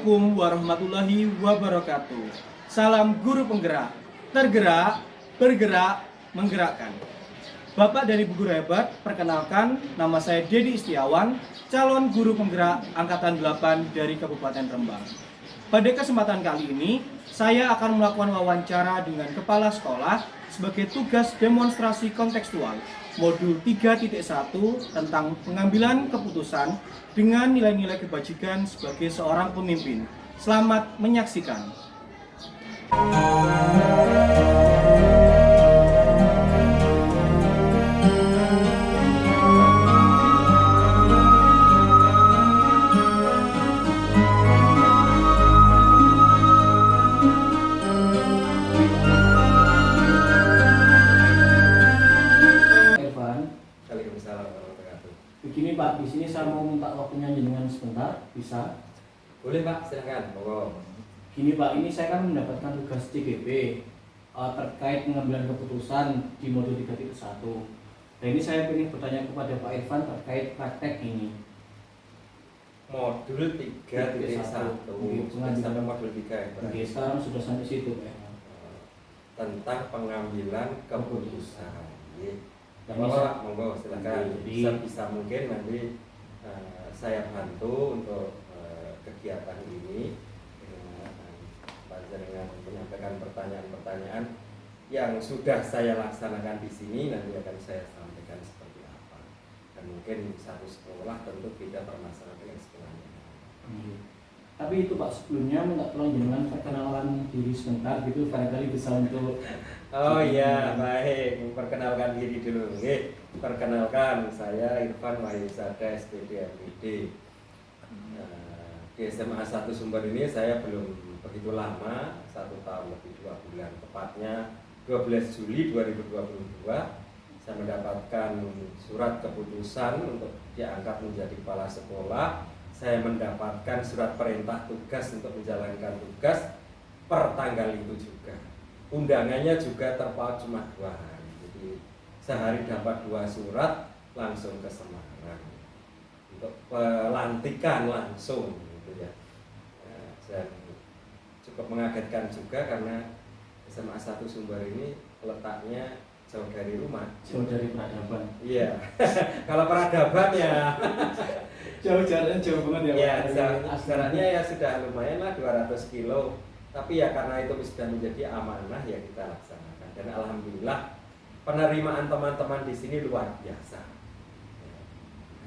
Assalamualaikum warahmatullahi wabarakatuh. Salam guru penggerak, tergerak, bergerak, menggerakkan. Bapak dan Ibu guru hebat, perkenalkan nama saya Dedi Istiawan, calon guru penggerak Angkatan 8 dari Kabupaten Rembang. Pada kesempatan kali ini, saya akan melakukan wawancara dengan kepala sekolah sebagai tugas demonstrasi kontekstual modul 3.1 tentang pengambilan keputusan dengan nilai-nilai kebajikan sebagai seorang pemimpin. Selamat menyaksikan. Begini Pak, di sini saya mau minta waktunya jenengan sebentar, bisa? Boleh Pak, silakan. Monggo. Gini Pak, ini saya kan mendapatkan tugas CGP terkait pengambilan keputusan di modul 3.1. Nah ini saya ingin bertanya kepada Pak Irfan terkait praktek ini. Modul 3.1 sampai modul 3 ya Pak. Oke, sekarang sudah sampai situ Pak. Tentang pengambilan keputusan. Ini Bapak, monggo silakan. Jadi, Bisa mungkin nanti saya bantu untuk kegiatan ini dengan menyampaikan pertanyaan-pertanyaan yang sudah saya laksanakan di sini, nanti akan saya sampaikan seperti apa. Dan mungkin satu sekolah tentu beda permasalahan dengan sekolahnya. Tapi itu Pak, sebelumnya minta tolong jenengan perkenalan diri sebentar gitu, barangkali bisa untuk. Oh iya, baik. Memperkenalkan diri dulu. Oke, perkenalkan saya Irfan Wahyusada SPD MPD. Di SMA 1 Sumber ini saya belum begitu lama, 1 tahun lebih 2 bulan. Tepatnya 12 Juli 2022 saya mendapatkan surat keputusan untuk diangkat menjadi kepala sekolah. Saya mendapatkan surat perintah tugas untuk menjalankan tugas per tanggal itu juga. Undangannya juga terpaut cuma 2 hari. Jadi sehari dapat 2 surat langsung ke Semarang untuk pelantikan langsung gitu ya. Dan cukup mengagetkan juga karena SMA 1 Sumber ini letaknya jauh dari rumah. Jauh dari peradaban. Iya. Kalau peradaban ya Jauh jaraknya jauh banget ya Pak. Jaraknya ya sudah lumayan lah 200 kilo. Tapi ya karena itu sudah menjadi amanah ya kita laksanakan. Dan alhamdulillah penerimaan teman-teman di sini luar biasa.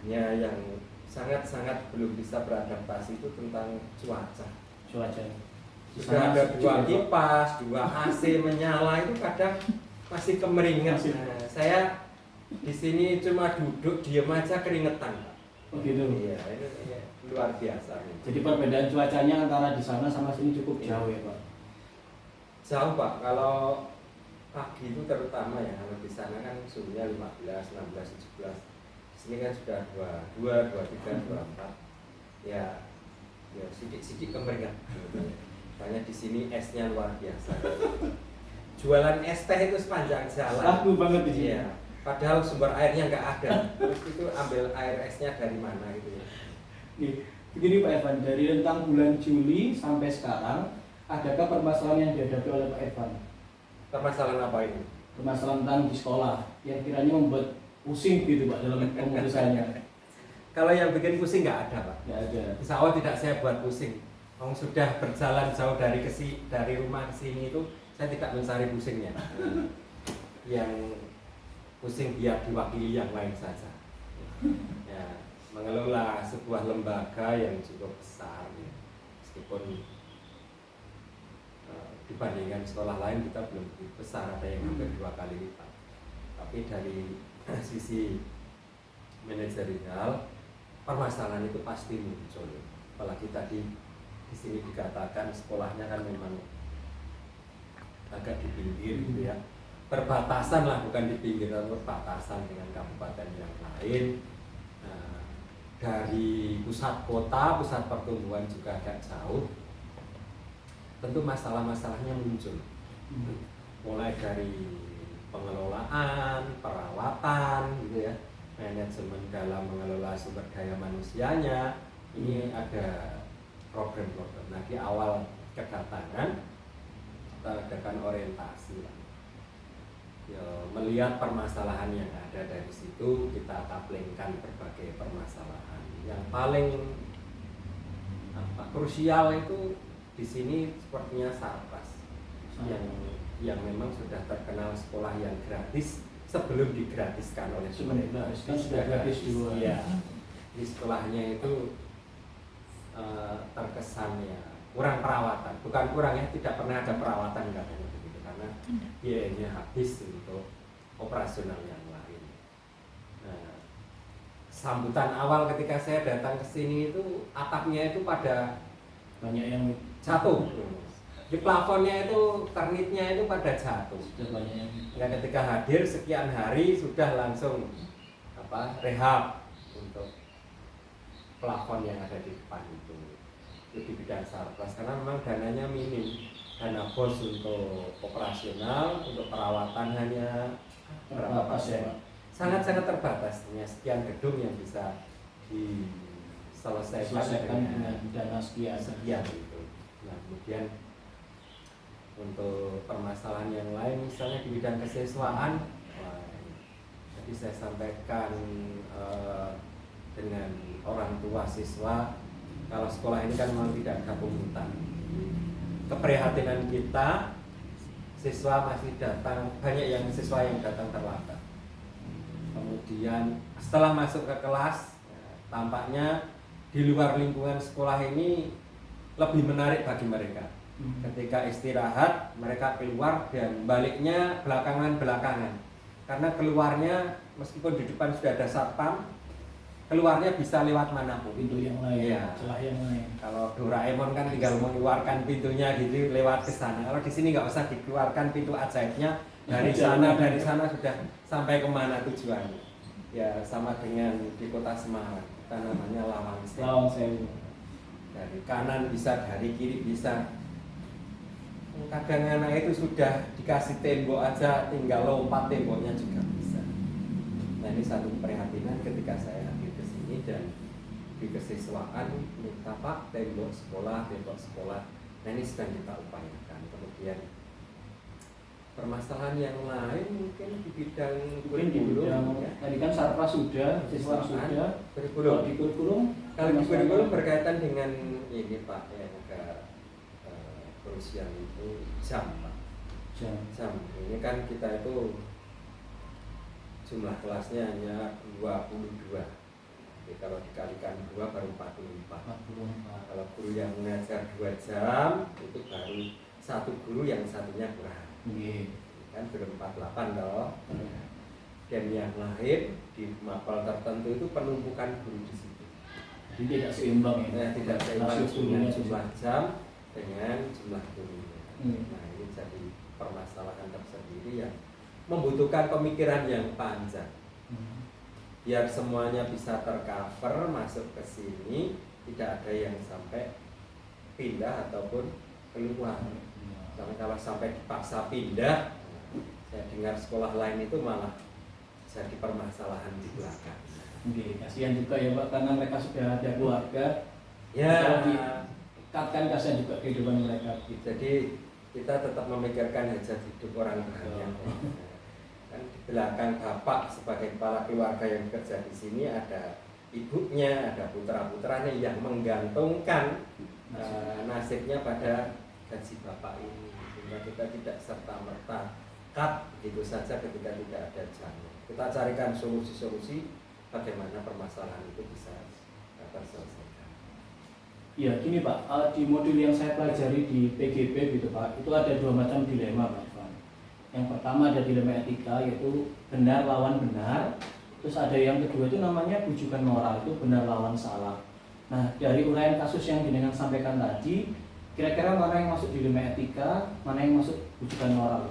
Hanya yang sangat-sangat belum bisa beradaptasi itu tentang cuaca. Sudah ada 2 kipas, 2 AC menyala itu kadang masih kemeringat. Nah, saya di sini cuma duduk diam aja keringetan. Oh gitu. Iya, itu ya, luar biasa. Jadi perbedaan cuacanya antara di sana sama sini cukup jauh ya Pak? Jauh Pak, kalau pagi itu terutama ya, kalau di sana kan suhunya 15, 16, 17. Di sini kan sudah 22, 23, 24. Ya sedikit-sedikit kemeringat. Soalnya di sini esnya luar biasa. Jualan es teh itu sepanjang jalan. Laku banget di sini. Iya. Padahal sumber airnya nggak ada. Terus itu ambil air esnya dari mana gitu ya. Nih, begini Pak Irfan, dari rentang bulan Juli sampai sekarang, adakah permasalahan yang dihadapi oleh Pak Irfan? Permasalahan apa ini? Permasalahan tentang di sekolah yang kiranya membuat pusing gitu Pak dalam keputusannya. Kalau yang bikin pusing nggak ada Pak. Nggak ada. Insya Allah tidak saya buat pusing. Kalau sudah berjalan jauh dari rumah ke sini itu saya tidak mencari pusingnya. Yang pusing biar diwakili yang lain saja. Ya, mengelola sebuah lembaga yang cukup besar, ya. Meskipun dibandingkan sekolah lain kita belum begitu besar, ada yang hampir 2 kali lipat. Tapi dari sisi manajerial permasalahan itu pasti muncul. Apalagi tadi di sini dikatakan sekolahnya kan memang agak di pinggir gitu ya. Perbatasan lah, bukan di pinggir, perbatasan dengan kabupaten yang lain. Nah, dari pusat kota, pusat pertumbuhan juga agak jauh. Tentu masalah-masalahnya muncul. Mulai dari pengelolaan, perawatan gitu ya, manajemen dalam mengelola sumber daya manusianya. Ini ada problem-problem. Nah, di awal kedatangan kita adakan orientasi lah. Ya, melihat permasalahan yang ada dari situ, kita taplingkan berbagai permasalahan. Yang paling krusial itu di sini sepertinya Sarpras yang memang sudah terkenal sekolah yang gratis sebelum digratiskan oleh pemerintah. Kan sudah gratis dulu. Ya, di sekolahnya itu terkesannya kurang perawatan, bukan kurang ya, tidak pernah ada perawatan katanya begitu, karena biayanya habis untuk operasional yang lain. Nah, sambutan awal ketika saya datang ke sini itu atapnya itu pada Banyak yang jatuh, di plafonnya itu kernitnya itu pada jatuh. sudah banyak yang Nah, ketika hadir sekian hari sudah langsung rehab untuk plafon yang ada di depan itu di bidang Sarpras, karena memang dananya minim, dana bos untuk operasional, untuk perawatan hanya berapa persen, sangat-sangat terbatas, hanya sekian gedung yang bisa diselesaikan dengan dana sekian. itu. Nah, kemudian untuk permasalahan yang lain, misalnya di bidang kesiswaan, tadi saya sampaikan dengan orang tua siswa, kalau sekolah ini kan memang tidak ada pungutan. Keprihatinan kita, siswa masih datang, banyak yang siswa yang datang terlambat. Kemudian setelah masuk ke kelas, tampaknya di luar lingkungan sekolah ini lebih menarik bagi mereka. Ketika istirahat, mereka keluar dan baliknya belakangan. Karena keluarnya meskipun di depan sudah ada satpam, keluarnya bisa lewat manapun. Pintu yang lain, ya. celah yang lain. Kalau Doraemon kan tinggal mengeluarkan pintunya gitu lewat ke sana. Kalau di sini nggak usah dikeluarkan pintu ajaibnya, dari sana sudah sampai kemana tujuannya. Ya sama dengan di kota Semarang, kita namanya Lawang Sewu. Dari kanan bisa, dari kiri bisa. Kadang anak itu sudah dikasih tembok aja, tinggal lompat temboknya juga bisa. Nah, ini satu perhatian ketika saya hadir ke sini dan di kesiswaan minta Pak tembok sekolah. Nah, ini sedang kita upayakan. Kemudian permasalahan yang lain mungkin di bidang kurikulum. Ya. Tadi kan Sarpras sudah, siswa sudah. Kurikulum. Kalau di kurikulum berkaitan dengan ini Pak, yang agak krusial itu jam Pak. Jam. Ini kan kita itu jumlah kelasnya hanya 22. Jadi kalau dikalikan 2 baru 44. Kalau guru yang mengajar 2 jam itu baru satu guru yang satunya kurang. Kan belum 48 loh. Dan yang lain di mapel tertentu itu penumpukan guru di situ. Jadi tidak seimbang ya. Nah, tidak seimbang dengan jumlah jam dengan jumlah gurunya. Nah, ini jadi permasalahan tersendiri yang membutuhkan pemikiran yang panjang. Biar semuanya bisa tercover masuk ke sini, tidak ada yang sampai pindah ataupun keluar. Karena kalau sampai dipaksa pindah, saya dengar sekolah lain itu malah jadi permasalahan di belakang. Kasihan juga ya Pak, karena mereka sudah ada keluarga. Ya. Dikatkan kasihan juga kehidupan mereka. Jadi kita tetap memikirkan hajat hidup orang banyak. Kan di belakang bapak sebagai kepala keluarga yang bekerja di sini ada ibunya, ada putra-putranya yang menggantungkan nasibnya pada gaji bapak ini. Sehingga kita tidak serta-merta cut begitu saja ketika tidak ada jalan. Kita carikan solusi-solusi bagaimana permasalahan itu bisa terselesaikan. Ya gini Pak, di modul yang saya pelajari di PGP gitu Pak, itu ada 2 macam dilema Pak Ivan. Yang pertama ada dilema etika, yaitu benar lawan benar. Terus ada yang kedua itu namanya bujukan moral, itu benar lawan salah. Nah, dari uraian kasus yang jenengan sampaikan tadi, kira-kira mana yang masuk dilema etika, mana yang masuk bujukan moral?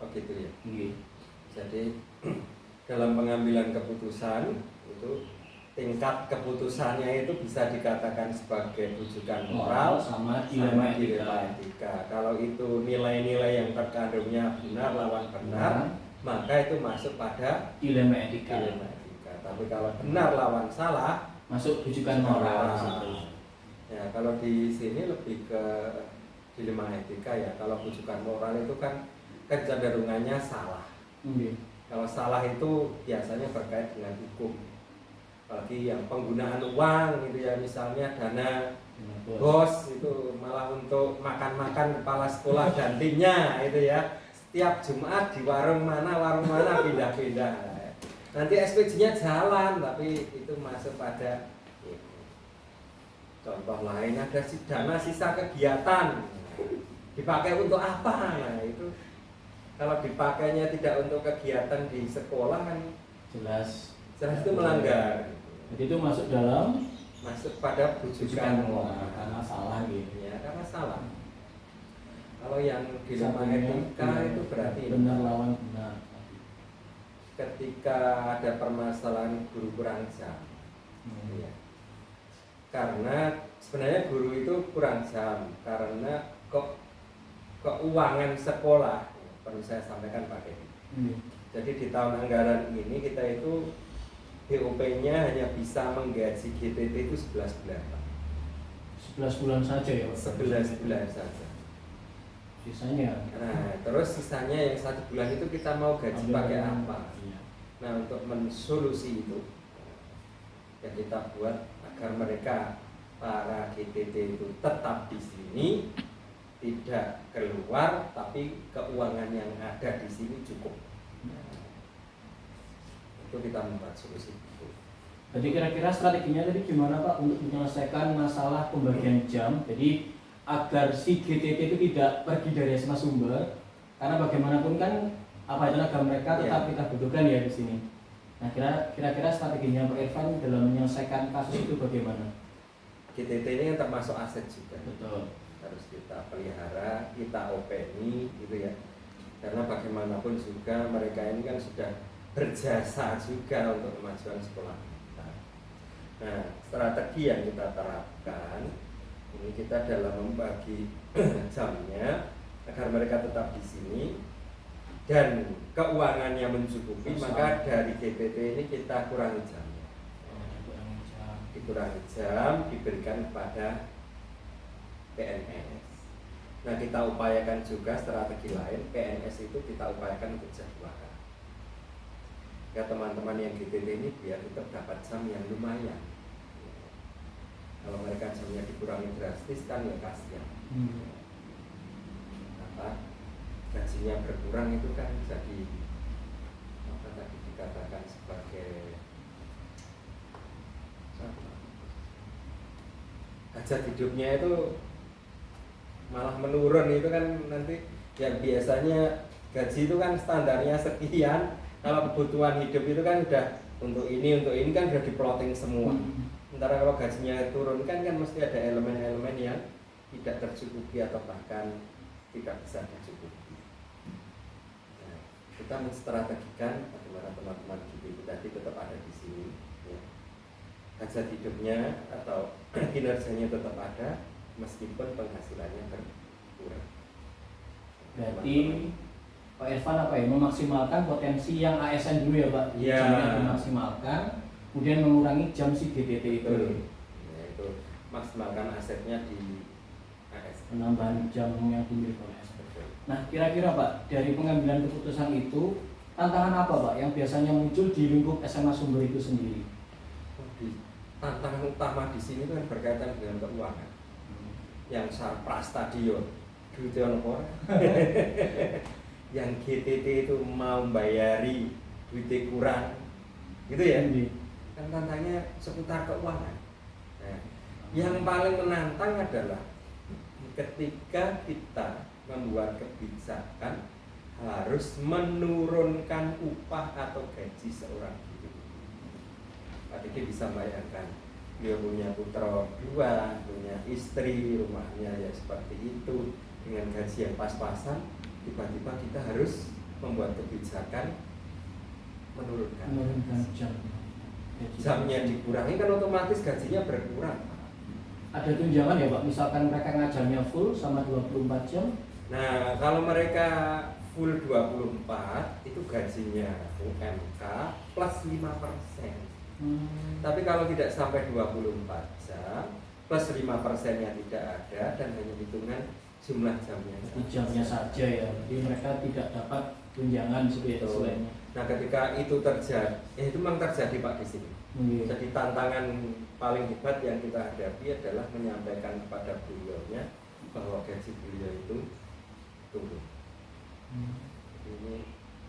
Oh gitu ya. Jadi dalam pengambilan keputusan itu tingkat keputusannya itu bisa dikatakan sebagai bujukan moral sama dilema etika. Kalau itu nilai-nilai yang terkandungnya benar lawan benar, maka itu masuk pada dilema etika. Tapi kalau benar lawan salah, masuk bujukan moral. Ya, kalau di sini lebih ke dilema etika ya. Kalau bujukan moral itu kan kecenderungannya salah. Kalau salah itu biasanya berkait dengan hukum. Apalagi yang penggunaan uang gitu ya, misalnya dana bos itu malah untuk makan-makan kepala sekolah dan timnya itu ya. Setiap Jumat di warung mana pindah-pindah. Nanti SPJ-nya jalan, tapi itu masuk pada contoh lain ada dana sisa kegiatan dipakai untuk apa? Nah itu kalau dipakainya tidak untuk kegiatan di sekolah kan jelas itu melanggar. Jadi itu masuk pada bujukan karena salah gitu. Ya karena salah. Kalau yang dilema etika itu berarti benar lawan benar. Ketika ada permasalahan guru kurang jam. Ya. Karena sebenarnya guru itu kurang jam karena keuangan sekolah perlu saya sampaikan Pak Dedi. Jadi di tahun anggaran ini kita itu BOP-nya hanya bisa menggaji GTT itu 11 bulan Pak. 11 bulan saja ya Pak? 11 bulan saja. Sisanya? Nah terus sisanya yang 1 bulan itu kita mau gaji pakai apa? Iya. Nah untuk mensolusi itu yang kita buat agar mereka para GTT itu tetap di sini, tidak keluar, tapi keuangan yang ada di sini cukup. Itu kita membuat solusi itu. Jadi kira-kira strateginya tadi gimana Pak untuk menyelesaikan masalah pembagian jam? Jadi agar si GTT itu tidak pergi dari SMA Sumber, karena bagaimanapun kan apa tenaga mereka tetap kita butuhkan ya di sini. Nah kira-kira strateginya Pak Irfan dalam menyelesaikan kasus itu bagaimana? GTT ini kan termasuk aset juga. Betul. Harus kita pelihara, kita openi gitu ya. Karena bagaimanapun juga mereka ini kan sudah berjasa juga untuk kemajuan sekolah kita. Nah, strategi yang kita terapkan ini kita dalam membagi jamnya agar mereka tetap di sini dan keuangannya mencukupi, maka dari GTT ini kita kurangi jamnya. Dikurangi jam, diberikan kepada PNS. Nah kita upayakan juga strategi lain, PNS itu kita upayakan untuk jadwalkan. Ya teman-teman yang GTT ini biar tetap dapat jam yang lumayan. Kalau mereka jamnya dikurangi drastis kan ya kasihan. Gajinya berkurang itu kan jadi apa tadi dikatakan sebagai hajat hidupnya itu malah menurun. Itu kan nanti yang biasanya gaji itu kan standarnya sekian, kalau kebutuhan hidup itu kan udah untuk ini kan udah diploting semua. Sementara kalau gajinya turun kan mesti ada elemen-elemen yang tidak tercukupi atau bahkan tidak bisa dicukupi. Nah, kita menstrategikan bagaimana teman-teman gitu tadi tetap ada di sini ya. Hajat hidupnya atau kinerjanya tetap ada meskipun penghasilannya berkurang. Berarti Pak Irfan apa ya, memaksimalkan potensi yang ASN dulu ya Pak? Iya. Jamnya dimaksimalkan, kemudian mengurangi jam si GTT itu. Ya, itu maksimalkan asetnya di ASN. Penambahan jam yang dimiliki oleh ASN. Nah kira-kira Pak, dari pengambilan keputusan itu tantangan apa Pak yang biasanya muncul di lingkup SMA Sumber itu sendiri? Tantangan utama di sini kan berkaitan dengan keuangan. Yang Sarpras Stadion, duitnya nopo. Yang GTT itu mau bayari duitnya kurang, gitu ya. Kan tantangannya seputar keuangan. Nah, yang paling menantang adalah ketika kita membuat kebijakan harus menurunkan upah atau gaji seorang guru. Pak Diki bisa bayangkan, dia punya putra 2, punya istri, rumahnya ya seperti itu, dengan gaji yang pas-pasan, tiba-tiba kita harus membuat kebijakan menurunkan jam. jamnya dikurangi kan otomatis gajinya berkurang. Ada tunjangan ya Pak, misalkan mereka ngajarnya full sama 24 jam? Nah kalau mereka full 24 itu gajinya UMK plus 5%. Tapi kalau tidak sampai 24 jam plus 5%-nya tidak ada dan hanya hitungan jumlah jamnya jamnya saja ya, jadi mereka tidak dapat tunjangan seperti itu selainnya. Nah ketika itu terjadi, itu memang terjadi Pak di sini. Jadi tantangan paling hebat yang kita hadapi adalah menyampaikan kepada beliaunya bahwa gaji beliau itu turun. Ini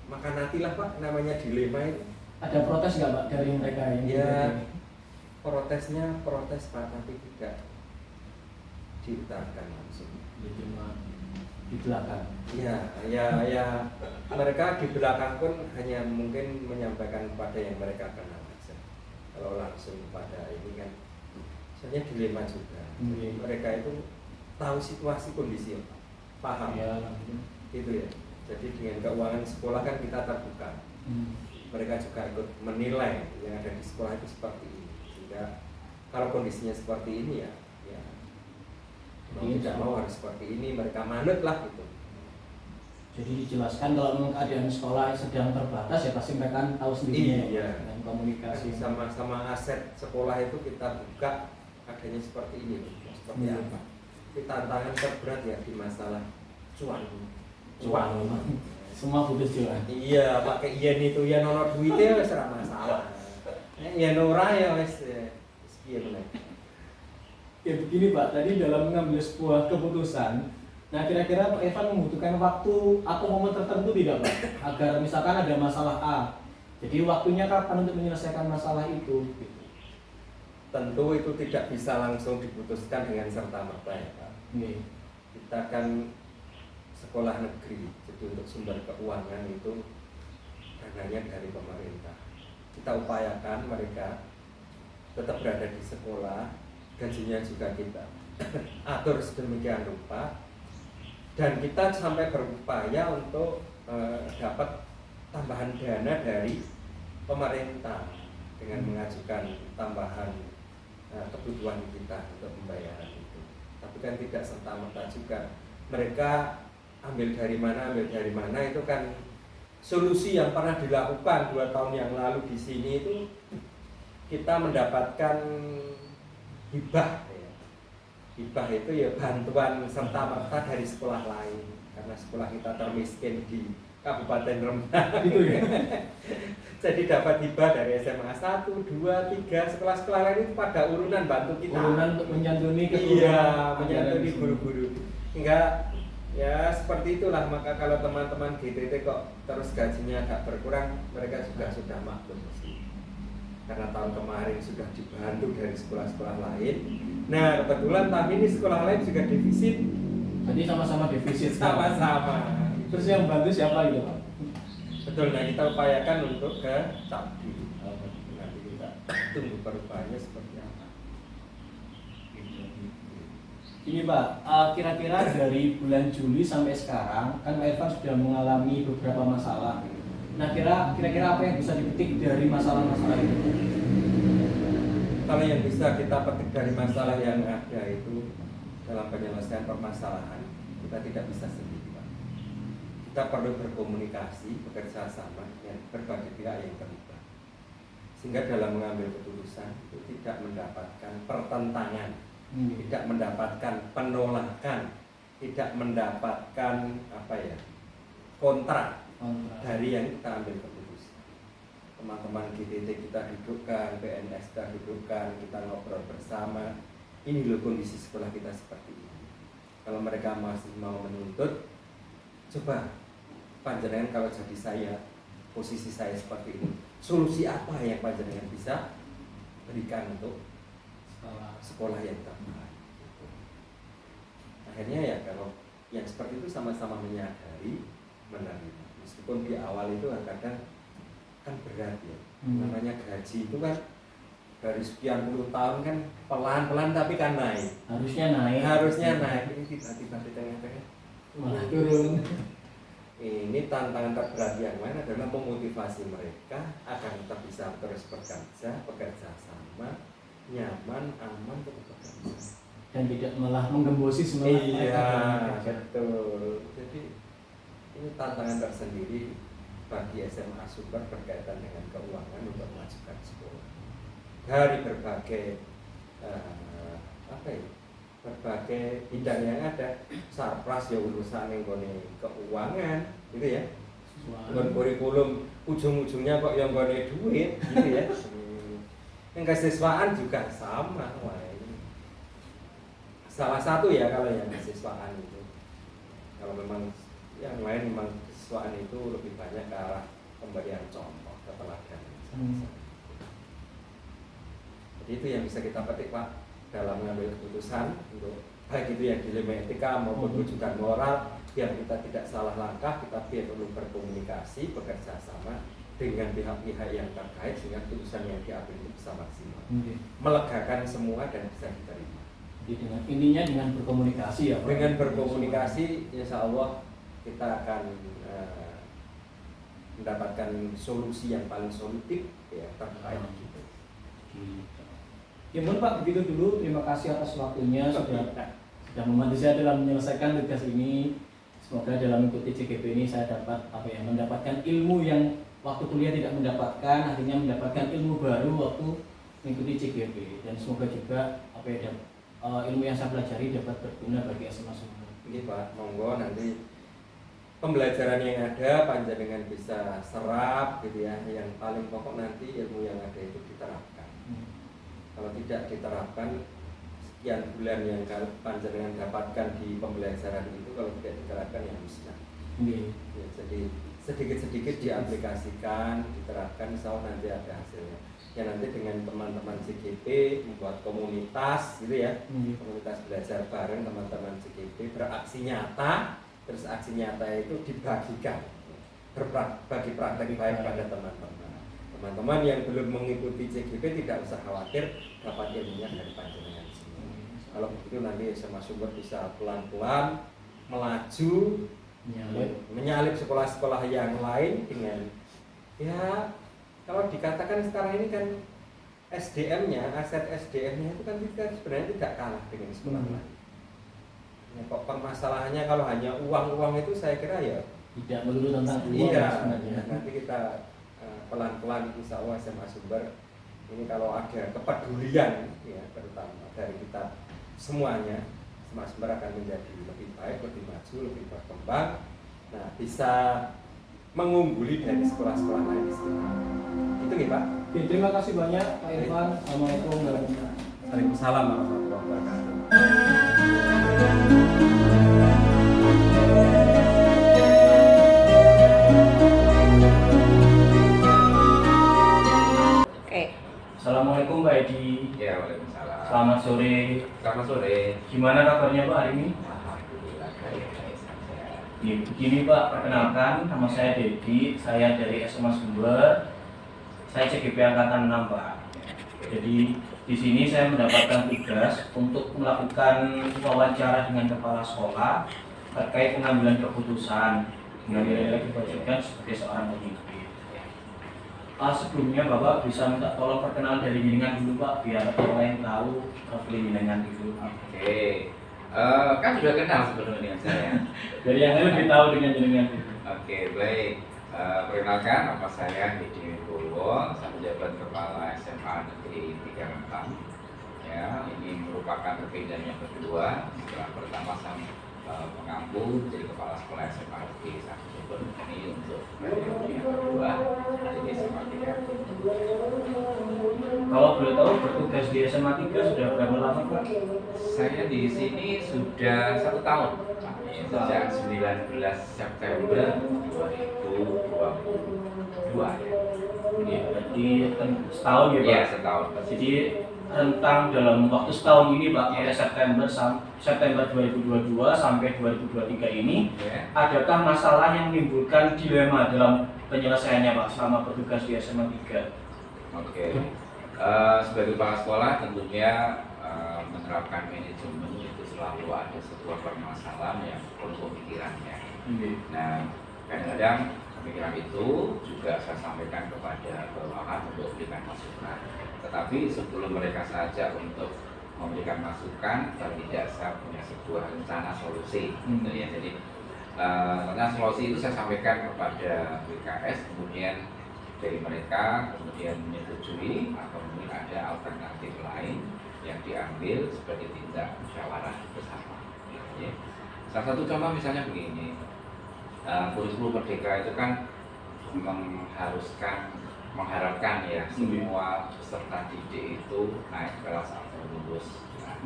makan hatilah Pak, namanya dilema itu. Ada protes nggak Pak dari mereka yang Ya, protesnya protes Pak, tapi tidak diutarakan langsung. cuma di belakang. Ya, mereka di belakang pun hanya mungkin menyampaikan kepada yang mereka kenal saja. Kalau langsung kepada ini kan, sebenarnya dilema juga. Mereka itu tahu situasi kondisi, paham, Ya. gitu ya. Jadi dengan keuangan sekolah kan kita terbuka. Mereka juga ikut menilai yang ada di sekolah itu seperti ini. Sehingga kalau kondisinya seperti ini ya mau tidak mau harus seperti ini, mereka manut lah gitu. Jadi dijelaskan kalau memang keadaan sekolah sedang terbatas ya pasti mereka tahu sendiri Iya. dengan komunikasi. Sama-sama aset sekolah itu kita buka adanya seperti ini, seperti apa. Tapi tantangan terberat ya di masalah cuan. Semua butuh cuan. Iya, pakai yen itu ya nono duitnya wis ora masalah. Ya ora ya wis piye meneh. Ya begini Pak, tadi dalam mengambil sebuah keputusan, nah kira-kira Pak Evan membutuhkan waktu atau momen tertentu tidak Pak? Agar misalkan ada masalah A, jadi waktunya kapan untuk menyelesaikan masalah itu? Tentu itu tidak bisa langsung diputuskan dengan serta-merta ya Pak. Kita kan sekolah negeri, jadi untuk sumber keuangan itu dananya dari pemerintah. Kita upayakan mereka tetap berada di sekolah, gajinya juga kita atur sedemikian rupa, dan kita sampai berupaya untuk dapat tambahan dana dari pemerintah dengan mengajukan tambahan kebutuhan kita untuk pembayaran itu. Tapi kan tidak serta-merta juga mereka ambil dari mana itu kan solusi yang pernah dilakukan 2 tahun yang lalu di sini itu kita mendapatkan hibah. Hibah itu ya bantuan serta-merta dari sekolah lain karena sekolah kita termiskin di Kabupaten Rembang gitu ya. Jadi dapat hibah dari SMA 1, 2, 3, sekolah-sekolah lain itu pada urunan bantu kita. Urunan untuk menyantuni menyantuni guru-guru. Hingga ya seperti itulah, maka kalau teman-teman GTT kok terus gajinya agak berkurang, mereka juga sudah maklum sih. Karena tahun kemarin sudah dibantu dari sekolah-sekolah lain. Nah kebetulan tahun ini sekolah lain juga defisit. Jadi sama-sama defisit. Sama-sama. Terus yang bantu siapa gitu Pak? Betul, nah kita upayakan untuk ke Cabdi. Nanti kita tunggu perubahannya seperti apa. Ini Pak, kira-kira dari bulan Juli sampai sekarang kan Pak Evan sudah mengalami beberapa masalah. Nah kira-kira apa yang bisa dipetik dari masalah-masalah itu? Kalau yang bisa kita petik dari masalah yang ada itu dalam penyelesaian permasalahan, kita tidak bisa sendiri Pak. Kita perlu berkomunikasi, bekerja sama dengan berbagai pihak yang terlibat, sehingga dalam mengambil keputusan itu tidak mendapatkan pertentangan, tidak mendapatkan penolakan, tidak mendapatkan kontra dari yang kita ambil keputusan. Teman-teman GTT kita dudukkan, PNS kita dudukkan, kita ngobrol bersama. Ini loh kondisi sekolah kita seperti ini. Kalau mereka masih mau menuntut, coba panjenengan kalau jadi saya, posisi saya seperti ini, solusi apa yang panjenengan bisa berikan untuk sekolah yang terbaik? Akhirnya ya kalau yang seperti itu sama-sama menyadari, menerima. Meskipun di awal itu kadang kan berat ya. Namanya gaji itu kan dari sekian puluh tahun kan pelan-pelan tapi kan naik. Harusnya naik. Ini tiba-tiba di tengah-tengah malah turun. Ini tantangan terberat yang mana adalah memotivasi mereka agar tetap bisa terus bekerja sama, nyaman, aman untuk bekerja. Dan tidak malah menggembosi semangat mereka. Iya, betul. Jadi ini tantangan tersendiri bagi SMA Sumber berkaitan dengan keuangan untuk memajukan sekolah dari berbagai apa ya, berbagai bidang yang ada. Sarpras ya urusan yang keuangan gitu ya, bukan kurikulum ujung-ujungnya kok yang duit gitu ya. Yang kesiswaan juga sama. Wah, ini salah satu ya kalau yang kesiswaan itu. Kalau memang yang lain memang kesiswaan itu lebih banyak ke arah pemberian contoh, keteladan. Jadi itu yang bisa kita petik Pak dalam mengambil keputusan untuk baik itu yang dilema etika maupun rujukan moral, biar kita tidak salah langkah, kita perlu berkomunikasi, bekerja sama dengan pihak-pihak yang terkait sehingga keputusan yang diambil itu bisa maksimal, melegakan semua dan bisa diterima. Jadi dengan intinya dengan berkomunikasi ya Pak. Dengan berkomunikasi, insya Allah kita akan mendapatkan solusi yang paling solutif ya terkait gitu. Ya mohon Pak, begitu dulu. Terima kasih atas waktunya sudah membantu saya dalam menyelesaikan tugas ini. Semoga dalam mengikuti CGP ini saya dapat mendapatkan ilmu yang waktu kuliah tidak mendapatkan, akhirnya mendapatkan ilmu baru waktu mengikuti CGP. Dan semoga juga ilmu yang saya pelajari dapat berguna bagi SMA Sumber. Ini Pak, monggo nanti pembelajaran yang ada panjenengan bisa serap gitu ya. Yang paling pokok nanti ilmu yang ada itu diterapkan. Kalau tidak diterapkan, sekian bulan yang panjenengan dapatkan di pembelajaran itu kalau tidak diterapkan ya musnah. Ya, jadi sedikit-sedikit diaplikasikan, diterapkan, insya Allah nanti ada hasilnya. Ya nanti dengan teman-teman CGP membuat komunitas gitu ya, komunitas belajar bareng teman-teman CGP, beraksi nyata, terus aksi nyata itu dibagikan, berbagi praktek baik pada teman-teman. Teman-teman yang belum mengikuti CGP tidak usah khawatir, dapat ilmunya dari panjenengan semua. Kalau begitu nanti SMA Sumber bisa pelan-pelan melaju, menyalip sekolah-sekolah yang lain dengan ya kalau dikatakan sekarang ini kan SDM-nya, aset SDM-nya itu kan sebenarnya tidak kalah dengan sekolah lain. Ya, kok permasalahannya kalau hanya uang-uang itu saya kira ya tidak melulu tentang uang. Iya, nanti kita pelan-pelan insya Allah SMA Sumber ini kalau ada kepedulian ya terutama dari kita semuanya, SMA Sumber akan menjadi lebih baik, lebih maju, lebih berkembang. Nah, bisa mengungguli dari sekolah-sekolah lain di sekitar. Itu nih Pak. Oke, terima kasih banyak Pak Irfan. Assalamualaikum warahmatullahi wabarakatuh. Waalaikumsalam warahmatullahi wabarakatuh. Assalamualaikum Pak Edi. Ya, waalaikumsalam. Selamat sore. Selamat sore. Gimana kabarnya Pak hari ini? Alhamdulillah baik. Ya, begini Pak, perkenalkan nama saya Dedi, saya dari SMA Sumber. Saya CGP angkatan 6 Pak. Jadi di sini saya mendapatkan tugas untuk melakukan wawancara dengan kepala sekolah terkait pengambilan keputusan dengan nilai kebajikan sebagai seorang pemimpin. Sebelumnya Bapak bisa minta tolong perkenalan dari jenengan dulu Pak, biar orang lain tahu profil jenengan dulu. Oke. Kan sudah kenal sebelumnya dengan saya. Dari yang lain lebih tahu dengan jenengan dulu. Oke, baik. Perkenalkan, nama saya Dedi Purwo, saya menjabat Kepala SMA Negeri 36. Ya, ini merupakan perpindahan yang kedua. Setelah pertama saya mengampu jadi Kepala Sekolah SMA Negeri 1 Sumber. Ini untuk periode yang kedua jadi SMA 3. Kalau boleh tahu bertugas di SMA 3 sudah berapa lama Pak? Saya di sini sudah 1 tahun, sejak 19 September 2022 ya. Ya, berarti setahun ya Pak? Iya, setahun. Jadi rentang dalam waktu setahun ini Pak, mulai September 2022 sampai 2023 ini, Ya. adakah masalah yang menimbulkan dilema dalam penyelesaiannya Pak selama bertugas di SMA 3? Oke. Sebagai kepala sekolah tentunya menerapkan manajemen itu selalu ada sebuah permasalahan yang perlu pemikirannya. Nah, kadang-kadang pemikiran itu juga saya sampaikan kepada bawahan untuk memberikan masukan. Tetapi sebelum mereka saja untuk memberikan masukan, paling tidak saya punya sebuah rencana solusi. Gitu ya. Jadi rencana solusi itu saya sampaikan kepada BKS, kemudian dari mereka kemudian menyetujui atau mungkin ada alternatif lain yang diambil sebagai tindak musyawarah bersama. Ya. Salah satu contoh misalnya begini, kurikulum Merdeka itu kan mengharapkan ya semua peserta didik itu naik kelas atau lulus. Nah,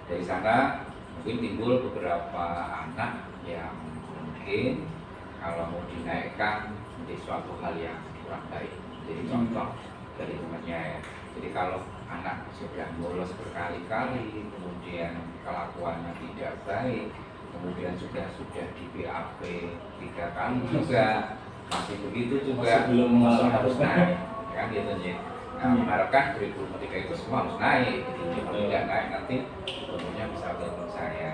dari sana mungkin timbul beberapa anak yang mungkin kalau mau dinaikkan menjadi suatu hal yang kurang baik. Jadi contoh dari temannya ya. Jadi kalau anak sudah bolos berkali-kali, kemudian kelakuannya tidak baik, kemudian sudah di BAP 3 kali juga, masih begitu juga, belum harus naik, kan gitu ya. Nah, mengharapkan kurikulum Merdeka itu semua harus naik. Jadi kalau tidak naik nanti tentunya bisa bertemu saya.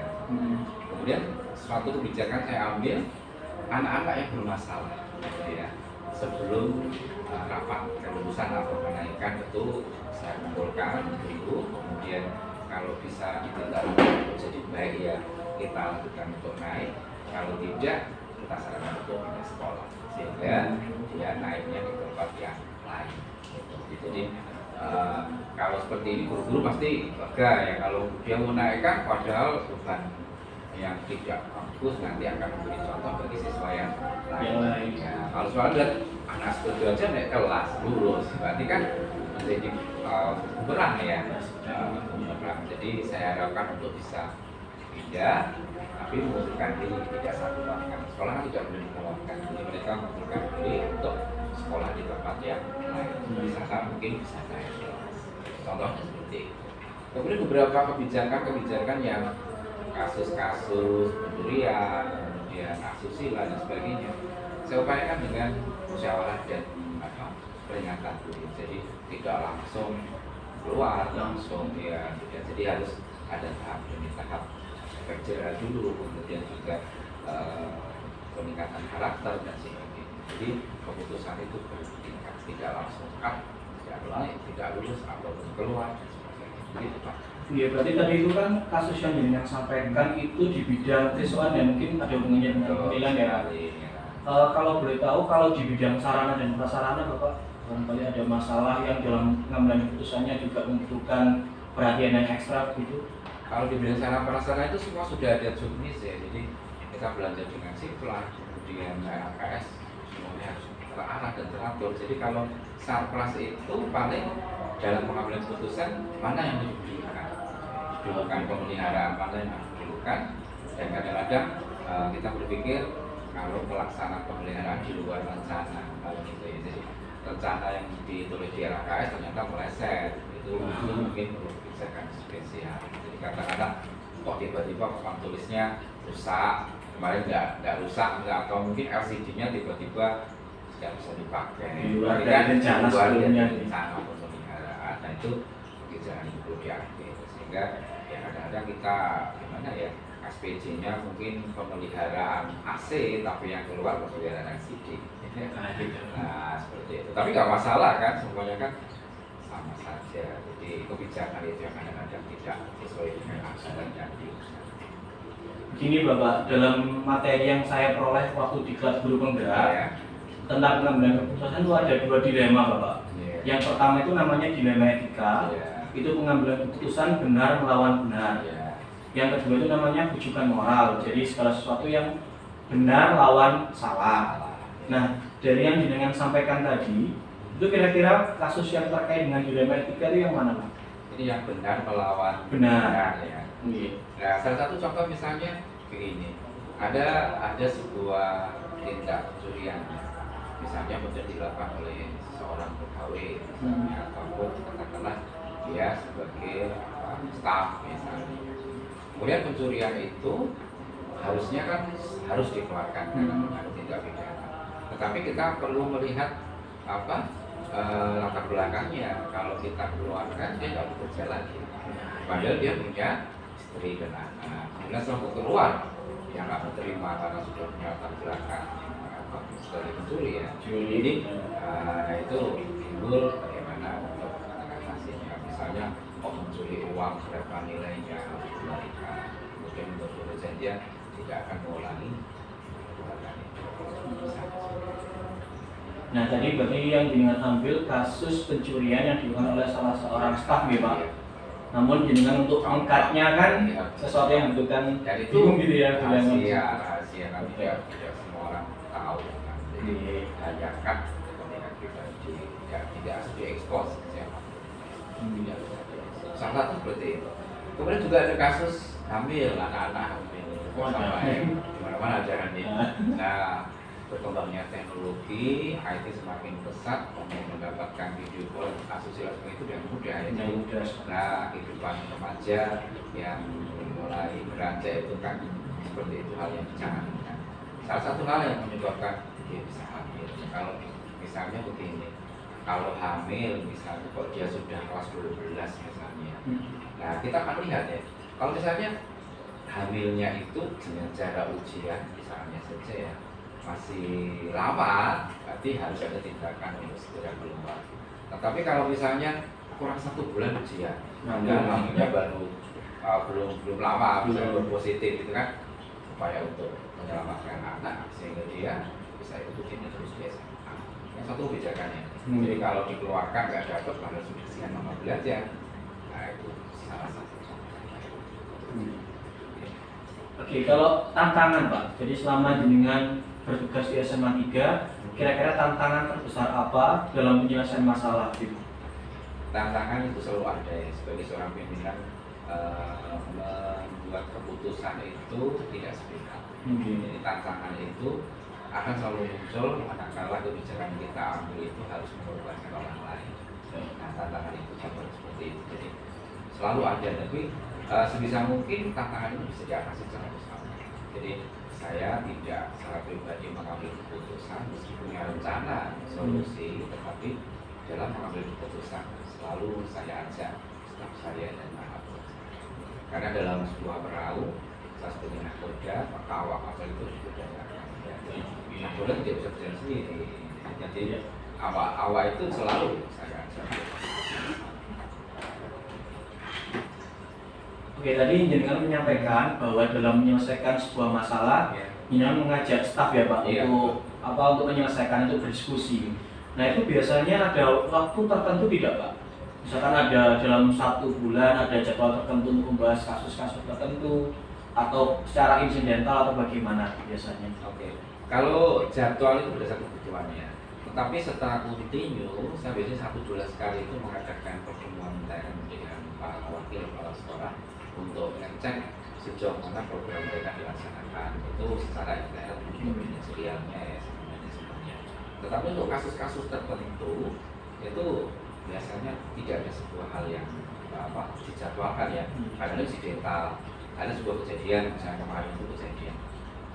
Kemudian suatu kebijakan saya ambil anak-anak yang bermasalah, gitu ya. Sebelum rapat kelulusan atau kenaikan itu saya kumpulkan dulu, kemudian kalau bisa diminta jadi baik ya kita lakukan untuk naik, kalau tidak kita sarankan untuk pindah sekolah sehingga dia naiknya di tempat yang lain. Jadi kalau seperti ini guru-guru pasti lega ya kalau dia mau naikkan, padahal beban yang tidak bagus nanti akan memberi contoh bagi siswa yang lain. Ya, kalau soal lihat anak seperti aja naik kelas lulus, berarti kan menjadi berat ya. Jadi saya harapkan untuk bisa pindah, tapi mengundurkan diri tidak satu bahkan sekolah kan tidak boleh dikeluarkan. Jadi mereka mengundurkan diri untuk sekolah di tempat yang lain. Di sana mungkin bisa naik kelas. Contohnya seperti itu. Kemudian beberapa kebijakan yang kasus-kasus pencurian, kemudian asusila dan sebagainya, saya upayakan dengan musyawarah dan peringatan dulu. Jadi tidak langsung keluar langsung ya, jadi harus ada tahap demi tahap efek jerah dulu, kemudian juga peningkatan karakter dan sebagainya. Jadi keputusan itu bertingkat, tidak langsung tidak naik, tidak lulus atau keluar dan sebagainya. Begitu Pak. Iya, berarti tadi itu kan kasus yang jenengan sampaikan itu di bidang siswa dan mungkin ada hubungannya dengan pemilihan ya. Kalau boleh tahu, kalau di bidang sarana dan prasarana Bapak, barangkali ada masalah yang dalam pengambilan keputusannya juga membutuhkan perhatian yang ekstra gitu. Kalau di bidang sarana prasarana itu semua sudah ada juknis ya, jadi kita belajar dengan siplah, kemudian AKS semuanya harus terarah dan teratur. Jadi kalau sarpras itu paling dalam pengambilan keputusan mana yang didulukan pemeliharaan, mana yang didulukan, dan kadang-kadang kita berpikir kalau pelaksanaan pemeliharaan di luar rencana kalau gitu ya. Jadi rencana yang ditulis di RKS ternyata meleset, itu mungkin perlu kebijakan spesial. Jadi kadang-kadang kok tiba-tiba papan tulisnya rusak, kemarin nggak rusak, atau mungkin LCD-nya tiba-tiba nggak bisa dipakai. Di luar dari rencana sebelumnya. Rencana pemeliharaan, nah itu kebijakan yang perlu diambil. Sehingga ya kadang-kadang kita gimana ya, SPJ-nya mungkin pemeliharaan AC tapi yang keluar pemeliharaan LCD. Nah seperti itu. Tapi nggak masalah kan, semuanya kan sama saja. Jadi kebijakan itu yang kadang-kadang tidak sesuai dengan aturan yang diusahakan. Gini Bapak, dalam materi yang saya peroleh waktu di kelas guru penggerak Ya. tentang pengambilan keputusan itu ada 2 dilema Bapak. Yeah. Yang pertama itu namanya dilema etika, itu pengambilan keputusan benar melawan benar. Yeah. Yang kedua itu namanya bujukan moral, jadi segala sesuatu yang benar lawan salah. Nah, dari yang jenengan sampaikan tadi, itu kira-kira kasus yang terkait dengan dilema etika itu yang mana Pak? Ini yang benar melawan Benar. ya. Iya. Nah, salah satu contoh misalnya begini, ada sebuah tindak pencurian, misalnya dilakukan oleh seorang pegawai, misalnya, ataupun katakanlah dia sebagai staf misalnya. Kemudian pencurian itu harusnya kan harus dikeluarkan karena mengandung tindak pidana. Tetapi kita perlu melihat latar belakangnya. Kalau kita keluarkan dia nggak bekerja lagi. Padahal dia punya istri dan anak. Kemudian setelah keluar dia nggak menerima karena sudah punya latar belakang sebagai pencuri ya. Jadi itu timbul bagaimana untuk mengatasinya. Misalnya mencuri uang berapa nilainya harus dikembalikan. Kemudian membuat perjanjian tidak akan mengulangi perbuatan itu. Nah tadi berarti yang dengan ambil kasus pencurian yang dilakukan oleh salah seorang staf ya Pak. namun jenengan untuk mengkatnya kan sesuatu yang membutuhkan dan itu bingung gitu ya, rahasia kan tidak semua orang tahu kan. Jadi hanya kan kepentingan pribadi tidak harus diekspos siapa. Tidak bisa diekspos. Salah satu seperti itu. Kemudian juga ada kasus hamil, anak-anak hamil sampai di mana-mana ajaran ini. Nah, berkembangnya teknologi, IT semakin pesat untuk mendapatkan video call asusila seperti itu dengan mudah ya. Nah, kehidupan remaja yang mulai beranjak itu kan seperti itu hal yang dicanangkan. Salah satu hal yang menyebabkan dia bisa hamil. Kalau misalnya begini, kalau hamil misalnya kok dia sudah kelas 12 misalnya. Nah, kita akan lihat ya. Kalau misalnya hamilnya itu dengan cara ujian misalnya saja ya masih lama, berarti harus ada tindakan untuk segera keluar. Tetapi kalau misalnya kurang 1 bulan ujian, namanya baru belum lama, misalnya belum positif itu kan, upaya untuk menyelamatkan anak sehingga dia bisa ikutin terus biasa. Yang satu kebijakannya. Jadi kalau dikeluarkan nggak dapat, harus dikasihkan mama belajar. Nah itu salah satu. Oke, kalau tantangan Pak, jadi selama jenengan bertugas di SMA 3, kira-kira tantangan terbesar apa dalam penyelesaian masalah gitu? Tantangan itu selalu ada ya, sebagai seorang pimpinan membuat keputusan itu tidak sepihak. Jadi tantangan itu akan selalu muncul manakala kebijakan yang kita ambil itu harus mengorbankan orang lain. Nah, tantangan itu seperti itu. Jadi selalu ada, tapi sebisa mungkin tantangan itu bisa diatasi secara bersama. Jadi saya tidak secara pribadi mengambil keputusan meskipun punya rencana solusi, tetapi dalam mengambil keputusan selalu saya ajak staf saya dan anak buah saya. Karena dalam sebuah perahu, saya sebagai nahkoda, maka awak kapal itu diberdayakan. Nahkoda tidak bisa berjalan sendiri. Jadi awak itu selalu saya ajak. Oke, tadi jenengan menyampaikan bahwa dalam menyelesaikan sebuah masalah, jenengan mengajak staf ya Pak untuk menyelesaikan, itu berdiskusi. Nah itu biasanya ada waktu tertentu tidak Pak? Misalkan ada dalam 1 bulan ada jadwal tertentu untuk membahas kasus-kasus tertentu, atau secara insidental atau bagaimana biasanya? Oke, kalau jadwal itu berdasarkan kebutuhannya. Tetapi setelah kontinu, saya biasanya 1 bulan sekali itu mengadakan pertemuan dengan para wakil kepala sekolah untuk ngecek sejauh mana program mereka dilaksanakan itu secara detail untuk manajerialnya ya, manajemennya. Tetapi untuk kasus-kasus tertentu itu biasanya tidak ada sebuah hal yang dijadwalkan ya, karena insidental. Ada sebuah kejadian, misalnya kemarin itu kejadian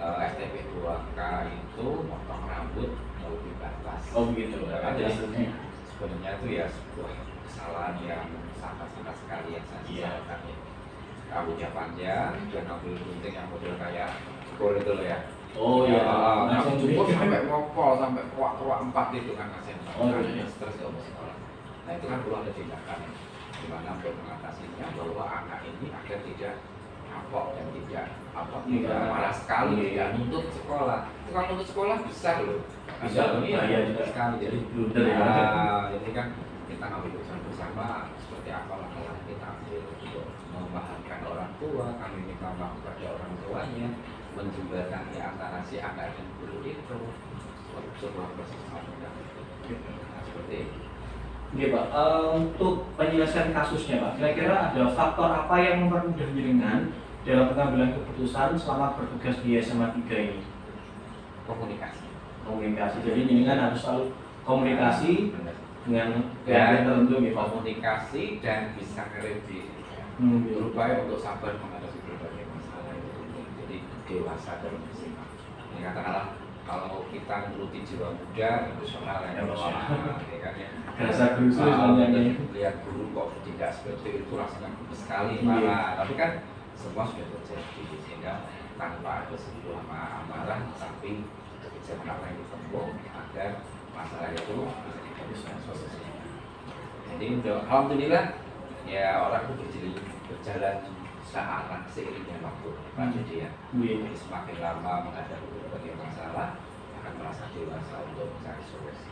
STP 2K itu motong rambut melebihi batas. Oh begitu. Jadi sebenarnya itu ya sebuah kesalahan yang sangat-sangat sekali yang saya sesalkan ya. Rambutnya panjang dan ambil gunting yang model kayak skor itu loh ya. Oh iya. Langsung cukup sampai ngopol sampai kuak-kuak 4 itu kan kasihan. Oh iya. Stres ya sekolah. Nah itu kan perlu ada tindakan di mana untuk mengatasinya bahwa anak ini agar tidak kapok dan tidak marah sekali, tidak nuntut sekolah. Itu kalau nuntut sekolah besar loh. Bisa iya juga sekali. Jadi blunder ya. Jadi kan kita ambil keputusan bersama seperti apa langkah yang kita ambil untuk memahamkan orang tua, kami minta maaf kepada orang tuanya, menjembatani antara si anak dan guru itu sebuah proses yang seperti itu. Oke Pak, untuk penyelesaian kasusnya Pak, kira-kira ada faktor apa yang mempermudah jenengan dalam pengambilan keputusan selama bertugas di SMA 3 ini? Komunikasi, jadi jenengan harus selalu komunikasi dengan pihak tertentu gitu. Komunikasi dan bisa ngerti, berupaya untuk sabar menghadapi berbagai masalah itu. Jadi dewasa dalam bersikap. Ini katakanlah kalau kita menuruti jiwa muda, emosional ya kan ya. Rasa khusus lihat guru kok tidak seperti itu rasanya sekali marah. Tapi kan semua sudah terjadi sehingga tanpa ada sebuah amarah, tapi kebijakan apa yang ditempuh agar masalah itu bisa selesai. Jadi alhamdulillah ya orang itu berjalan seiringnya waktu. Jadi ya, semakin lama menghadapi berbagai masalah akan merasa dewasa untuk mencari solusi.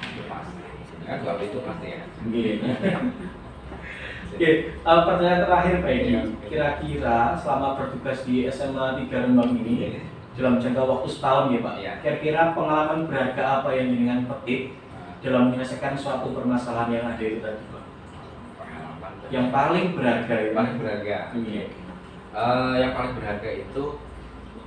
Itu pasti. Kan bapak itu pasti ya. Oke, pertanyaan terakhir Pak Edi. Kira-kira selama bertugas di SMA 3 Rembang ini dalam jangka waktu setahun ya Pak, Iya. kira-kira pengalaman berharga apa yang dengan petik dalam menyelesaikan suatu permasalahan yang ada itu tadi Pak? Pengalaman Yang paling berharga ya? paling berharga. Iya. Yang paling berharga itu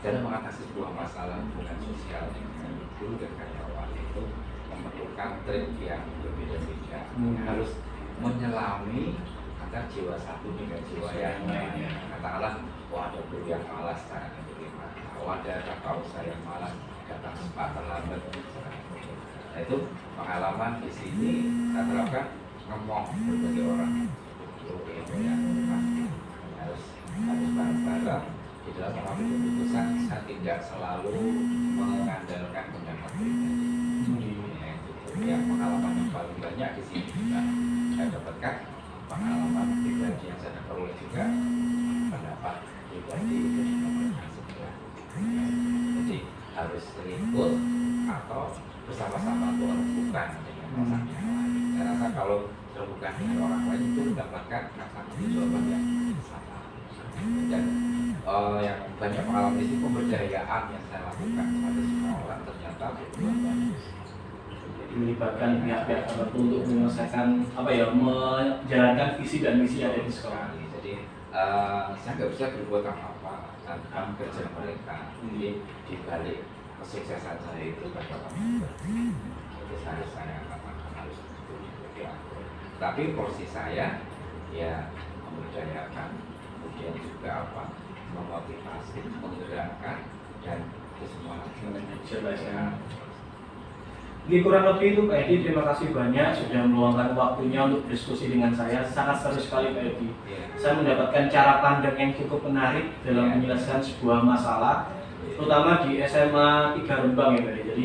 dalam mengatasi sebuah masalah hubungan sosial dengan guru dan karyawan itu memerlukan trik yang berbeda-beda. Harus menyelami antara jiwa satu dengan jiwa yang lain. Katakanlah, ada guru yang malas cara menerima, ada kakak usaha yang malas datang sempat terlambat. Nah itu pengalaman di sini saya terapkan ngomong berbagai orang itu yang pasti harus bareng-bareng di dalam mengambil keputusan. Saya tidak selalu mengandalkan pendapat pribadi. Ya, itu yang pengalaman yang paling banyak di sini juga saya dapatkan pengalaman pribadi yang saya peroleh juga pendapat pribadi itu didapatkan segera. Jadi harus ikut atau bersama-sama untuk rembukan dengan pasangan yang lain. Saya rasa kalau rembukan dengan orang lain itu mendapatkan rasa jawaban yang sama. Dan yang banyak pengalaman di sini pemberdayaan yang saya lakukan pada semua orang ternyata berbuah banyak. Jadi melibatkan pihak-pihak tertentu untuk menyelesaikan menjalankan visi dan misi yang ada di sekolah. Jadi saya nggak bisa berbuat apa-apa tanpa kerja mereka. Jadi di balik kesuksesan saya itu pada orang itu saya katakan harus diatur. Tapi porsi saya ya memberdayakan, kemudian juga memotivasi, menggerakkan dan itu semua Ya. Ini kurang lebih itu Pak Edi, terima kasih banyak sudah meluangkan waktunya untuk diskusi dengan saya. Sangat seru sekali Pak Edi. Saya mendapatkan cara pandang yang cukup menarik dalam menyelesaikan sebuah masalah, terutama di SMA 3 Rembang ya Pak Edi. Jadi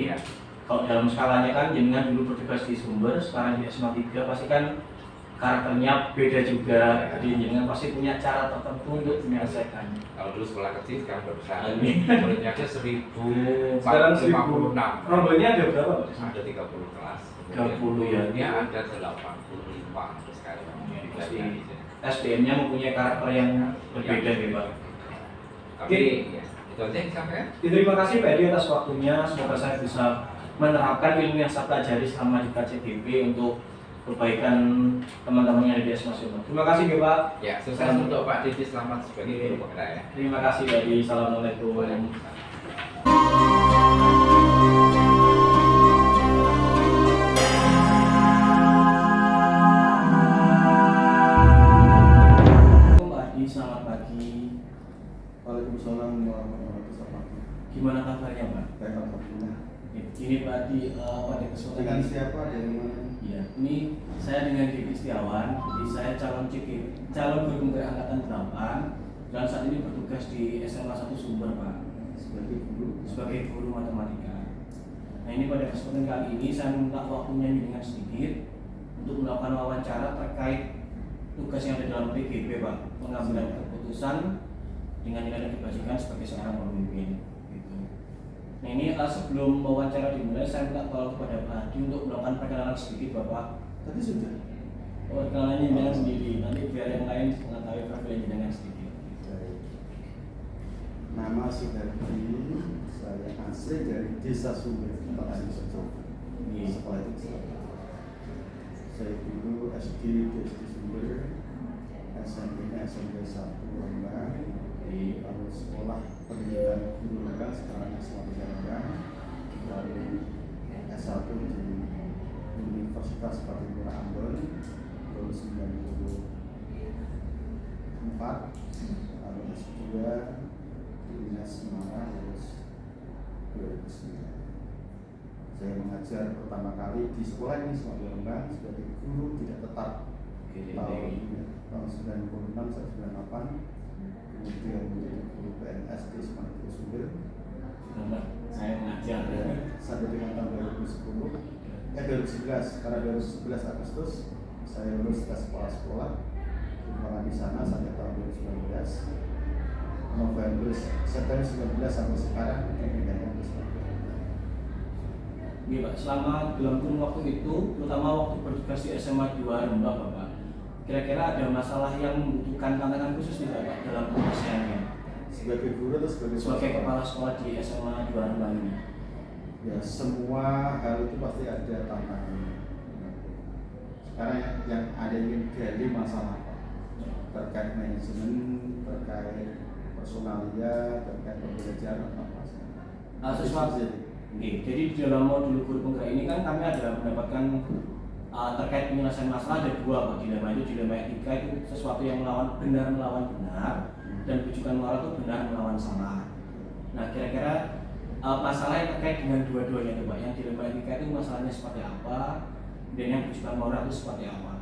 kalau dalam skalanya kan jenengan dulu bertugas di Sumber, sekarang di SMA 3 pasti kan karakternya beda juga. Jadi jenengan pasti punya cara tertentu untuk menyelesaikannya. Kalau dulu sekolah kecil sekarang udah besar. Amin. Muridnya aja Sekarang 1456. Rombelnya ada berapa Pak? Ada 30 kelas. 30 ya. Ini ada 85 sekarang. Pasti SDM-nya mempunyai karakter yang berbeda ya Pak. Tapi ya, itu aja yang disampaikan. Terima kasih Pak Edi atas waktunya. Semoga saya bisa menerapkan ilmu yang saya pelajari selama di KCBP untuk kebaikan teman-teman yang ada di SMA Sumber. Terima kasih ya Pak. Ya, sukses untuk Pak Didi, selamat sebagai guru penggerak ya. Terima kasih Pak Edi. Assalamualaikum. Pak Edi, selamat pagi. Waalaikumsalam warahmatullahi wabarakatuh. Gimana kabarnya Pak? Baik, alhamdulillah. Ini Pak Edi, pada kesempatan Dengan ini. siapa dari mana? Iya, ini saya dengan Didi Setiawan. Jadi saya calon guru penggerak angkatan 8 dan saat ini bertugas di SMA 1 Sumber Pak sebagai guru matematika. Nah ini pada kesempatan kali ini saya minta waktunya dengan sedikit untuk melakukan wawancara terkait tugas yang ada dalam PGB Pak, mengambil keputusan dengan nilai dibagikan sebagai seorang pemimpin. Gitu. Nah ini sebelum wawancara dimulai saya minta tolong kepada Pak Hadi untuk melakukan perkenalan sedikit Bapak. Tadi sudah. Perkenalannya dengan sendiri, nanti biar yang lain mengetahui profilnya dengan sedikit. Nama Sudardi, saya asli dari Desa Sumber, Tempat Sidoarjo. Sekolah itu saya dulu SD di SD Sumber, SMP-nya SMP 1 Rembang, lalu sekolah pendidikan guru Rembang, sekarang SMA 3 Rembang, lalu S1 di Universitas Patimura Ambon, tahun 94, lalu S2 Dinas Semarang terus 2009. Saya mengajar pertama kali di sekolah ini SMA 2 Rembang sebagai guru tidak tetap tahun 96 sampai 98, kemudian menjadi guru PNS di SMA 3 Sumber. Saya mengajar Sampai dengan tahun 2011 karena 2011 Agustus saya lulus tes sekolah-sekolah di sana sampai tahun 2019. November, September 19 sampai sekarang dipindahkan ke Surabaya. Iya Pak, selama dalam kurun waktu itu, terutama waktu bertugas di SMA 2 Rembang Bapak, kira-kira ada masalah yang membutuhkan tantangan khusus tidak Pak dalam penyelesaiannya? Sebagai guru atau Sebagai kepala sekolah di SMA 2 Rembang ini? Ya, semua hal itu pasti ada tantangannya. Sekarang yang ada ingin gali masalah apa? Terkait manajemen, terkait personalia, terkait pembelajaran apa saja. Sesuatu. Oke, jadi di dalam modul guru penggerak ini kan kami ada mendapatkan terkait penyelesaian masalah ada dua Pak dilema. Itu dilema etika, itu sesuatu yang benar melawan benar, dan rujukan moral itu benar melawan salah. Nah, kira-kira masalah yang terkait dengan dua-duanya itu Pak, yang dilema etika itu masalahnya seperti apa, dan yang rujukan moral itu seperti apa?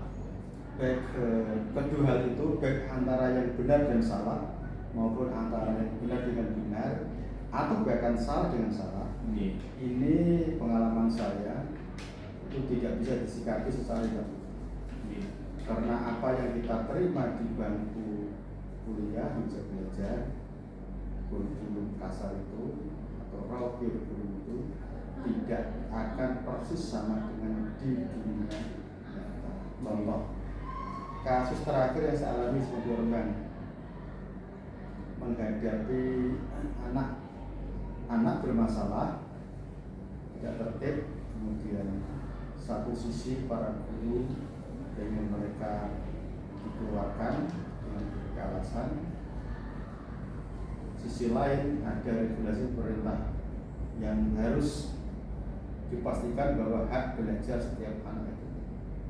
Baik, kedua hal itu baik antara yang benar dan salah maupun antara yang benar dengan benar atau bahkan salah dengan salah. Ini pengalaman saya itu tidak bisa disikapi secara tertutup. Karena apa yang kita terima di bangku kuliah bisa belajar kurikulum kasar itu atau raw kurikulum itu tidak akan persis sama dengan di dunia nyata. Contoh kasus terakhir yang saya alami sebagai Rembang menghadapi anak bermasalah, tidak tertib, kemudian satu sisi para guru ingin mereka dikeluarkan dengan berbagai alasan, sisi lain ada regulasi pemerintah yang harus dipastikan bahwa hak belajar setiap anak itu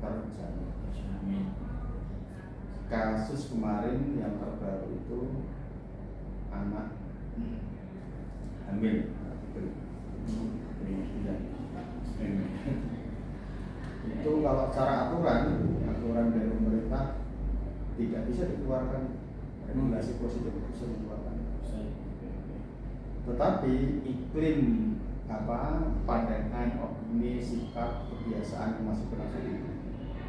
terjamin. Kasus kemarin yang terbaru itu anak hamil itu kalau secara aturan dari pemerintah tidak bisa dikeluarkan, regulasi positif bisa dikeluarkan. Tetapi iklim pandangan, opini, sikap, kebiasaan yang masih berlangsung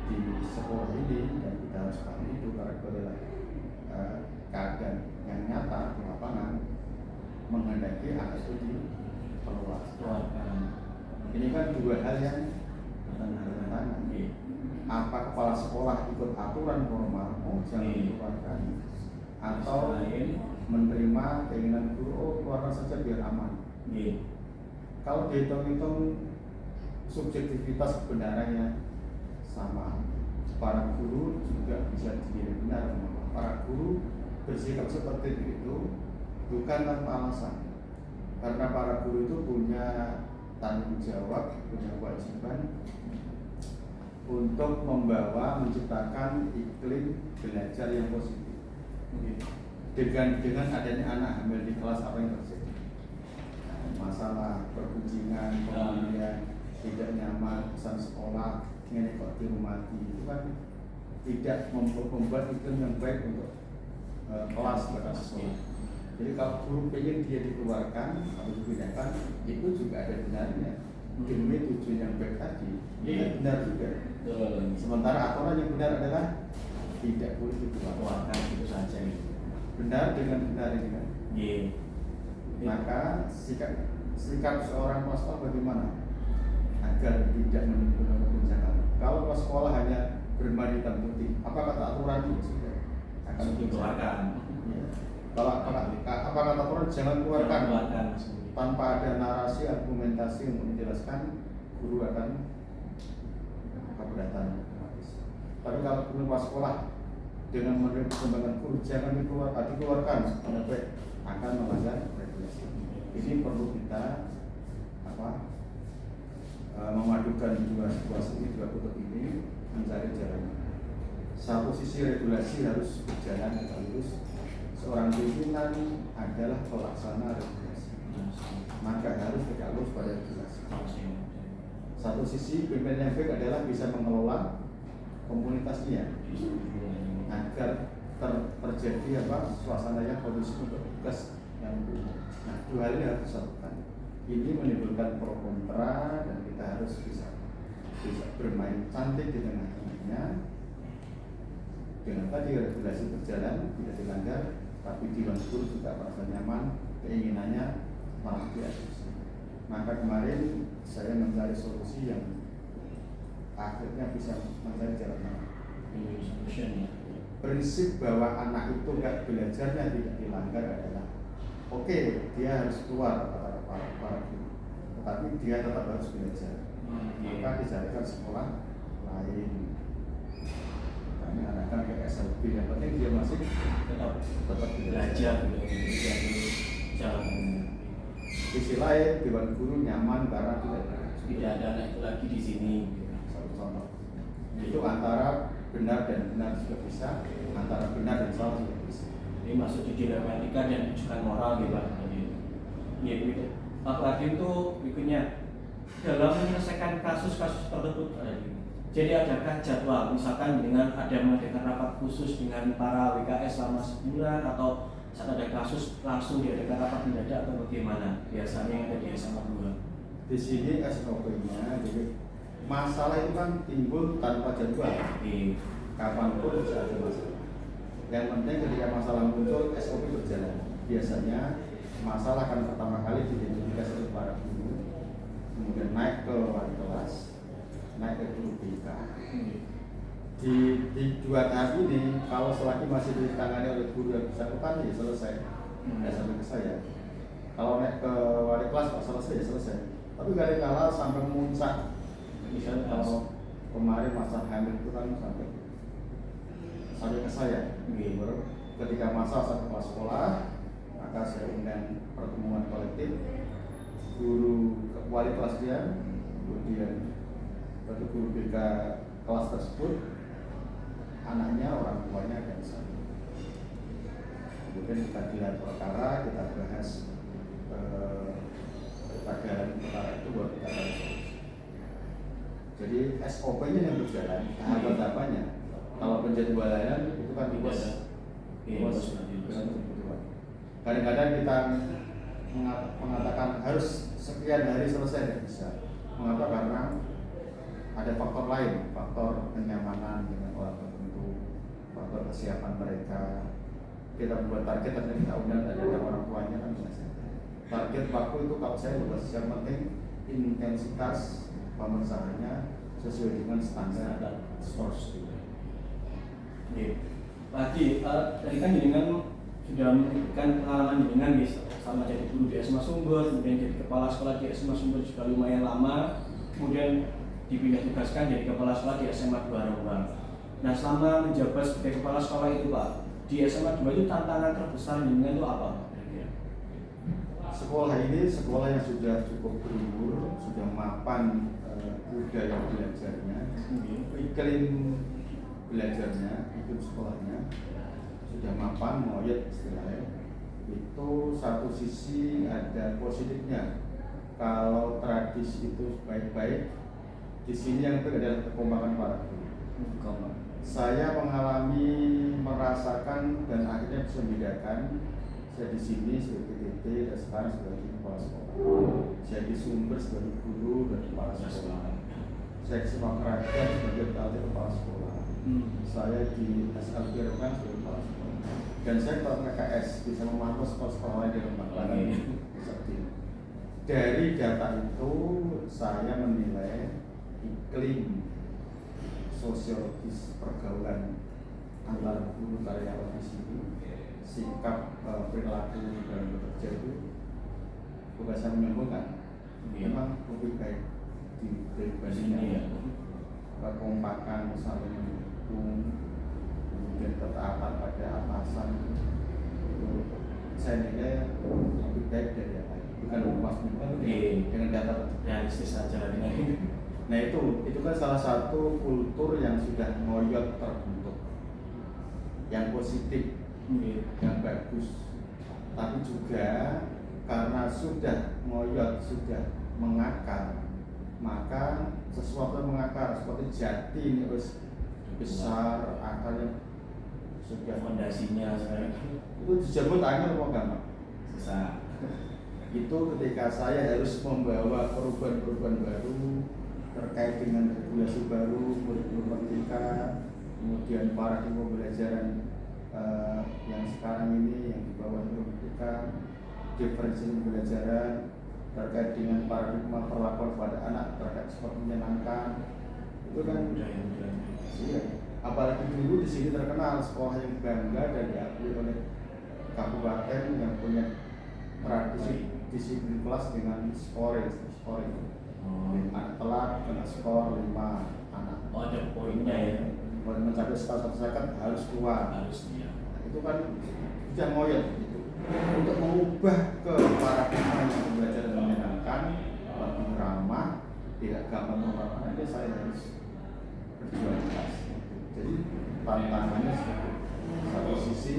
di sekolah ini, dan kita harus pahami itu karena adalah keadaan yang nyata di lapangan menghendaki anak itu dikeluarkan. Ini kan dua hal yang bertentangan. Apa kepala sekolah ikut aturan formal, jangan dikeluarkan, atau menerima keinginan guru, keluarkan saja biar aman. Kalau dihitung-hitung subjektivitas kebenarannya sama, para guru juga bisa dinilai benar. Para guru bersikap seperti itu bukan tanpa alasan, karena para guru itu punya tanggung jawab, punya kewajiban untuk menciptakan iklim belajar yang positif. Dengan adanya anak hamil di kelas, apa yang terjadi? Masalah pergunjingan, kemudian tidak nyaman, pesan sekolah, ini kok dirumati, itu kan tidak membuat iklim yang baik untuk kelas pada sekolah. Jadi kalau guru ingin dia dikeluarkan atau dipindahkan, itu juga ada benarnya demi tujuan yang baik tadi. Ini benar juga. Sementara aturan yang benar adalah tidak boleh dikeluarkan, itu saja. Benar dengan benar ini kan. Maka sikap seorang kepala sekolah bagaimana agar tidak menimbulkan goncangan? Kalau kepala sekolah hanya bermain hitam putih, apa kata aturan itu sudah akan dikeluarkan. Kalau apa kata aturan jangan keluarkan, tanpa ada narasi argumentasi untuk menjelaskan, guru akan keberatan. Tapi kalau kepala sekolah dengan menerima perkembangan guru jangan dikeluarkan, akan melanggar regulasi. Ini perlu kita memadukan dua situasi ini, dua kutub ini, mencari jalan. Satu sisi regulasi harus berjalan tegak lurus. Seorang pimpinan adalah pelaksana regulasi, maka harus tegak lurus pada regulasi. Satu sisi pimpinan yang baik adalah bisa mengelola komunitasnya agar terjadi suasana yang kondusif untuk tugas yang umum. Nah, dua hal ini harus disatukan. Ini menimbulkan pro kontra dan kita harus bisa bermain cantik di tengah-tengahnya. Dengan tadi regulasi berjalan tidak dilanggar, tapi di guru juga merasa nyaman, keinginannya malah diadopsi. Maka kemarin saya mencari solusi yang akhirnya bisa mencari jalan tengah. Solution ya. Prinsip bahwa anak itu nggak belajarnya tidak dilanggar adalah oke, dia harus keluar para guru, tetapi dia tetap harus belajar. Maka dicarikan sekolah lain. Kami arahkan ke SLB, yang penting dia masih Tetap tetap belajar gitu, jadi jalan. Sisi lain, dewan guru nyaman karena Tidak ada anak itu lagi di sini. satu contoh. Itu antara benar dan benar juga bisa, antara benar dan salah juga bisa. Ini masuk di dialektika dan rujukan moral gitu Pak. Iya begitu. Pak Radim itu berikutnya dalam menyelesaikan kasus-kasus tersebut jadi adakah jadwal misalkan dengan ada mengadakan rapat khusus dengan para WKS selama sebulan atau saat ada kasus langsung diadakan rapat mendadak atau bagaimana biasanya yang ada di SMA 2? Di sini SOP-nya, jadi masalah itu kan timbul tanpa jadwal. Kapanpun bisa ada masalah. Yang penting ketika masalah muncul, SOP berjalan. Biasanya masalah kan pertama kali diidentifikasi oleh para guru, kemudian naik ke wali kelas, naik ke guru BK. Di 2 tahap ini, kalau selagi masih ditangani oleh guru yang bersangkutan, ya selesai. Nggak sampai ke saya. Kalau naik ke wali kelas, kok selesai, ya selesai. Tapi kali-kala sampai memuncak. Misalnya kalau kemarin masa hamil itu kan sampai ke saya. Ketika masa saya kepala sekolah, maka saya undang pertemuan kolektif guru wali kelas dia, kemudian guru BK kelas tersebut, anaknya, orang tuanya dan saya. Kemudian kita gelar perkara, kita bahas perkara itu buat kita bahas. Jadi SOP-nya yang berjalan, tahapan-tahapannya. Kalau penjadwalan itu kan bos. Kadang-kadang kita mengatakan harus sekian hari selesai, tidak bisa. Mengapa? Karena ada faktor lain, faktor kenyamanan dengan orang tertentu, faktor kesiapan mereka. Kita buat target, ternyata kita undang dari orang tuanya kan biasa. Target waktu itu kalau saya lupa, yang penting intensitas pemesahannya sesuai dengan standar source. Lagi tadi kan jenengan sudah memberikan pengalaman jenengan sama jadi guru di SMA Sumber, kemudian jadi kepala sekolah di SMA Sumber juga lumayan lama, kemudian dipindah tugaskan jadi kepala sekolah di SMA 2 Rembang. Nah, selama menjabat sebagai kepala sekolah itu Pak, di SMA 2 itu tantangan terbesar jenengan itu apa? Sekolah ini sekolah yang sudah cukup berumur, sudah mapan budaya belajarnya, iklim belajarnya, iklim sekolahnya sudah mapan, ngoyot istilahnya. Itu satu sisi ada positifnya. Kalau tradisi itu baik-baik, di sini yang penting adalah kekompakan para guru. Saya mengalami, merasakan dan akhirnya bisa membedakan. Saya di sini sebagai PTT dan sekarang sebagai kepala sekolah. Saya di Sumber sebagai guru dan kepala sekolah. Saya di Semak Rakyat sebagai kepala sekolah. Saya di SLB Rembang sebagai kepala sekolah. Dan saya kalau PKS bisa memantau sekolah-sekolah lain di Rembang. Dari data itu saya menilai iklim sosiologis pergaulan antar guru karyawan di sini, sikap perilaku dan bekerja itu bukan saya menyombongkan, memang lebih baik dibandingkan kekompakan, saling mendukung, kemudian ketaatan pada atasan itu saya nilai lebih baik dari yang lain. Bukan luas dengan data realistis saja dengan ini. Nah itu kan salah satu kultur yang sudah ngoyot terbentuk, yang positif, yang bagus. Tapi juga karena sudah ngoyot, sudah mengakar, maka sesuatu yang mengakar seperti jati ini harus besar, akarnya sudah fondasinya itu dijemput angin apa gampang? susah. Itu ketika saya harus membawa perubahan-perubahan baru terkait dengan regulasi baru, kurikulum merdeka, kemudian paradigma pembelajaran yang sekarang ini yang di bawah merdeka, diferensiasi pembelajaran terkait dengan paradigma perlakuan pada anak terkait seperti menyenangkan, itu kan iya, apalagi dulu di sini terkenal sekolah yang bangga dan diakui oleh kabupaten yang punya tradisi disiplin kelas dengan scoring. Anak telat kena skor 5 anak. Oh, ada poinnya ya. Kalau mencapai skor 1 harus keluar. Harusnya. Itu kan sudah ngoyot gitu. Untuk mengubah ke para pemain yang belajar dan menyenangkan, lebih ramah, tidak gampang merupakan, nanti saya harus berjuang keras. Jadi tantangannya seperti satu sisi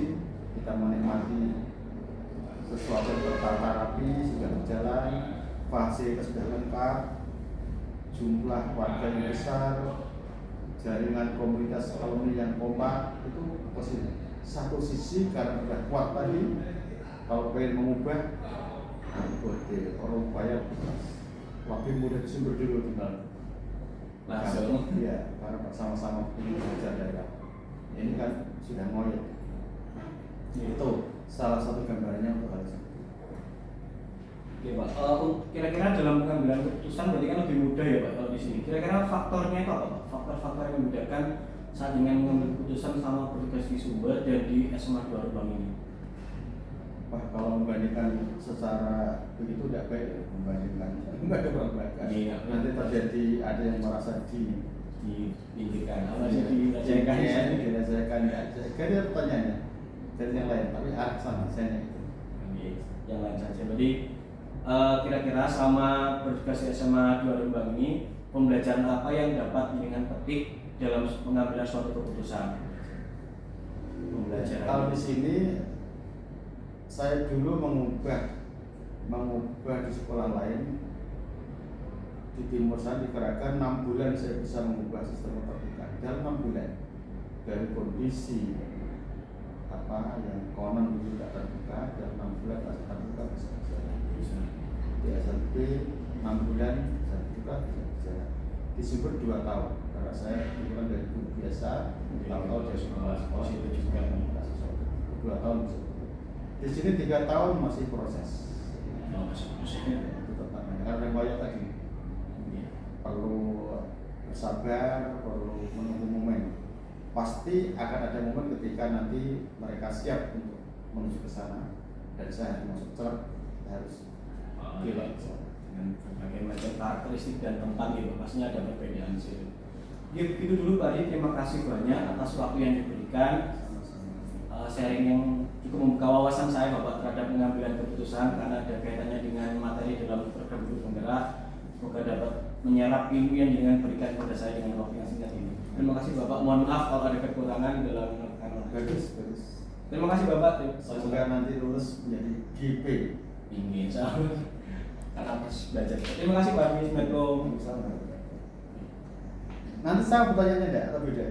kita menikmati sesuatu yang tertata rapi sudah berjalan, fasilitas sudah lengkap, jumlah warga yang besar, jaringan komunitas alumni yang kompak, itu positif. Satu sisi karena sudah kuat tadi, kalau pengen mengubah, perlu upaya lebih mudah sumber dulu tinggal Langsung. Iya, karena sama-sama ingin belajar dari awal. Ini kan sudah ngoyot. Itu salah satu gambarnya untuk hal itu. Oke Pak, kira-kira dalam pengambilan keputusan berarti kan lebih mudah ya Pak kalau di sini. Kira-kira faktornya apa Pak? Faktor-faktor yang membedakan saat dengan mengambil keputusan sama bertugas di Sumber dan di SMA 2 Rembang ini. Wah, kalau membandingkan secara begitu tidak baik ya, membandingkan lembaga. Iya. Nanti terjadi ada yang merasa Dipinggirkan, apa Iya. sih dirasakan ya. Jadi pertanyaannya dari yang lain, tapi arah sana saya itu. yang lain saja. Jadi kira-kira selama bertugas di SMA 2 Rembang ini pembelajaran apa yang dapat dengan petik dalam pengambilan suatu keputusan? Pembelajaran. Kalau di sini saya dulu mengubah di sekolah lain di timur sana dikerahkan 6 bulan saya bisa mengubah sistem terbuka dalam 6 bulan dari kondisi yang konon dulu tidak terbuka dalam 6 bulan pas terbuka bisa di SMP 6 bulan bisa terbuka bisa di Sumber 2 tahun karena saya kebetulan dari guru biasa tahu-tahu dari sekolah itu juga 2 tahun bisa. Di sini 3 tahun masih proses. Itu tantangannya. Karena yang banyak tadi perlu bersabar, perlu menunggu momen. Pasti akan ada momen ketika nanti mereka siap untuk menuju ke sana dan saya masuk cepat harus gila dengan berbagai macam karakteristik dan tempat gitu pastinya ada perbedaan sih. Itu dulu Pak Adi, terima kasih banyak atas waktu yang diberikan. Sharing yang cukup membuka wawasan saya Bapak terhadap pengambilan keputusan karena ada kaitannya dengan materi dalam program Guru Penggerak. Semoga dapat menyerap ilmu yang dengan berikan kepada saya dengan waktu yang singkat ini. Terima kasih Bapak. Mohon maaf kalau ada kekurangan dalam melakukan. bagus. Terima kasih Bapak. Semoga nanti lulus menjadi GP. Ingin karena harus belajar. Terima kasih Pak Adi. Assalamualaikum. Nanti saya pertanyaannya enggak atau beda?